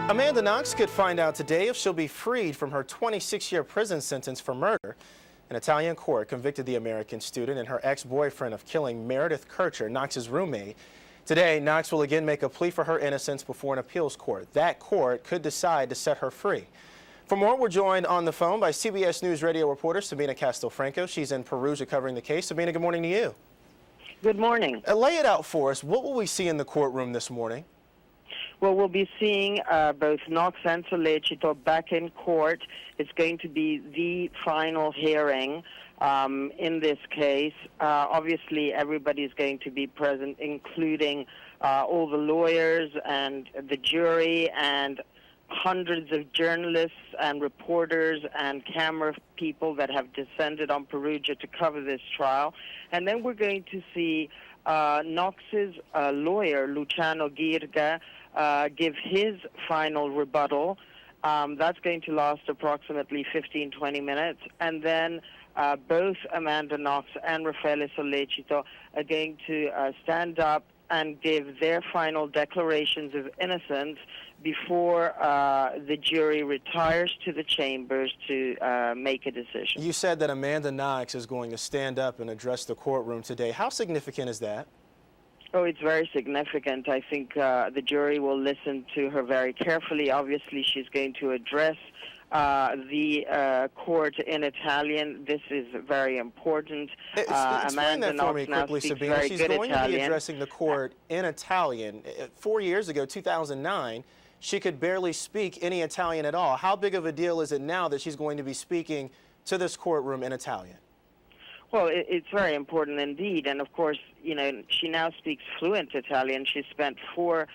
Amanda Knox could find out today if she'll be freed from her 26-year prison sentence for murder. An Italian court convicted the American student and her ex-boyfriend of killing Meredith Kircher, Knox's roommate. Today, Knox will again make a plea for her innocence before an appeals court. That court could decide to set her free. For more, we're joined on the phone by CBS News radio reporter Sabina Castelfranco. She's in Perugia covering the case. Sabina, good morning to you. Good morning. Lay it out for us. What will we see in the courtroom this morning? Well, we'll be seeing both Knoxs and Sollecito back in court. It's going to be the final hearing in this case. Obviously, everybody's going to be present, including all the lawyers and the jury and hundreds of journalists and reporters and camera people that have descended on Perugia to cover this trial. And then we're going to see Knox's lawyer, Luciano Girga, give his final rebuttal. That's going to last approximately 15-20 minutes. And then both Amanda Knox and Raffaele Sollecito are going to stand up and give their final declarations of innocence before the jury retires to the chambers to make a decision. You said that Amanda Knox is going to stand up and address the courtroom today. How significant is that? Oh, it's very significant. I think the jury will listen to her very carefully. Obviously, she's going to address the court in Italian. This is very important. Explain that for me quickly, Sabina. She's going to be addressing the court in Italian. 4 years ago, 2009, she could barely speak any Italian at all. How big of a deal is it now that she's going to be speaking to this courtroom in Italian? Well, it's very important indeed, and of course, you know, she now speaks fluent Italian. She spent 4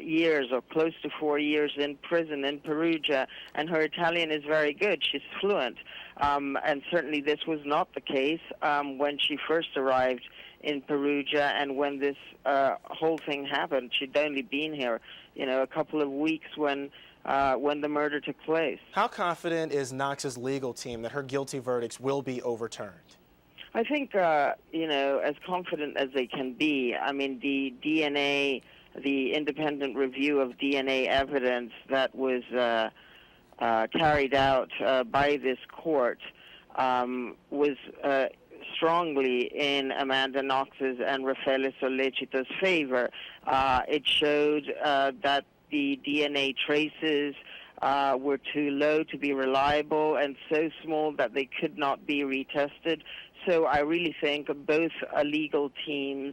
years or close to 4 years in prison in Perugia, and her Italian is very good. She's fluent, and certainly this was not the case when she first arrived in Perugia and when this whole thing happened. She'd only been here, you know, a couple of weeks when the murder took place. How confident is Knox's legal team that her guilty verdicts will be overturned? I think, you know, as confident as they can be. I mean, the DNA, the independent review of DNA evidence that was carried out by this court was strongly in Amanda Knox's and Raffaele Sollecito's favor. It showed that the DNA traces were too low to be reliable and so small that they could not be retested. So I really think both legal teams,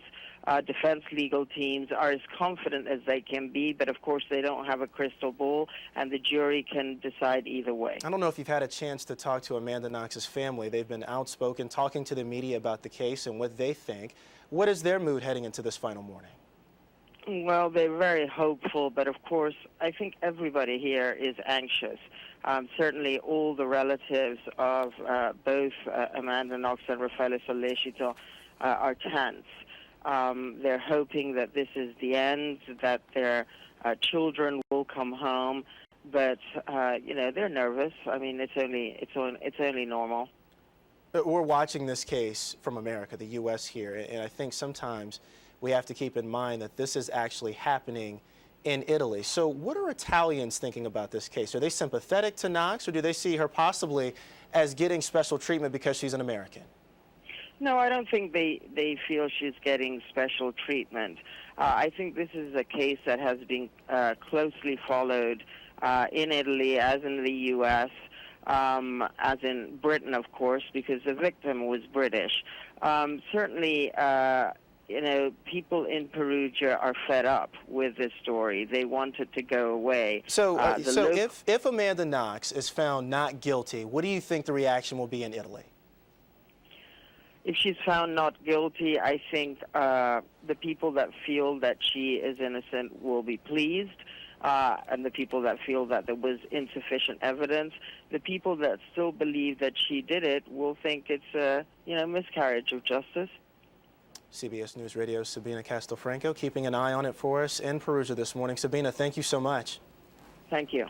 defense legal teams, are as confident as they can be, but of course they don't have a crystal ball, and the jury can decide either way. I don't know if you've had a chance to talk to Amanda Knox's family. They've been outspoken, talking to the media about the case and what they think. What is their mood heading into this final morning? Well, they're very hopeful, but of course, I think everybody here is anxious. Certainly all the relatives of both Amanda Knox and Raffaele Sollecito are tense. They're hoping that this is the end, that their children will come home, but you know, they're nervous. I mean, it's only normal. We're watching this case from America, the U.S. here, and I think sometimes we have to keep in mind that this is actually happening in Italy. So what are Italians thinking about this case? Are they sympathetic to Knox, or do they see her possibly as getting special treatment because she's an American? No, I don't think they feel she's getting special treatment. I think this is a case that has been closely followed in Italy, as in the U.S., as in Britain, of course, because the victim was British. Certainly, you know, people in Perugia are fed up with this story. They want it to go away. So if Amanda Knox is found not guilty, what do you think the reaction will be in Italy? If she's found not guilty, I think the people that feel that she is innocent will be pleased, and the people that feel that there was insufficient evidence. The people that still believe that she did it will think it's a, you know, miscarriage of justice. CBS News Radio's Sabina Castelfranco keeping an eye on it for us in Perugia this morning. Sabina, thank you so much. Thank you.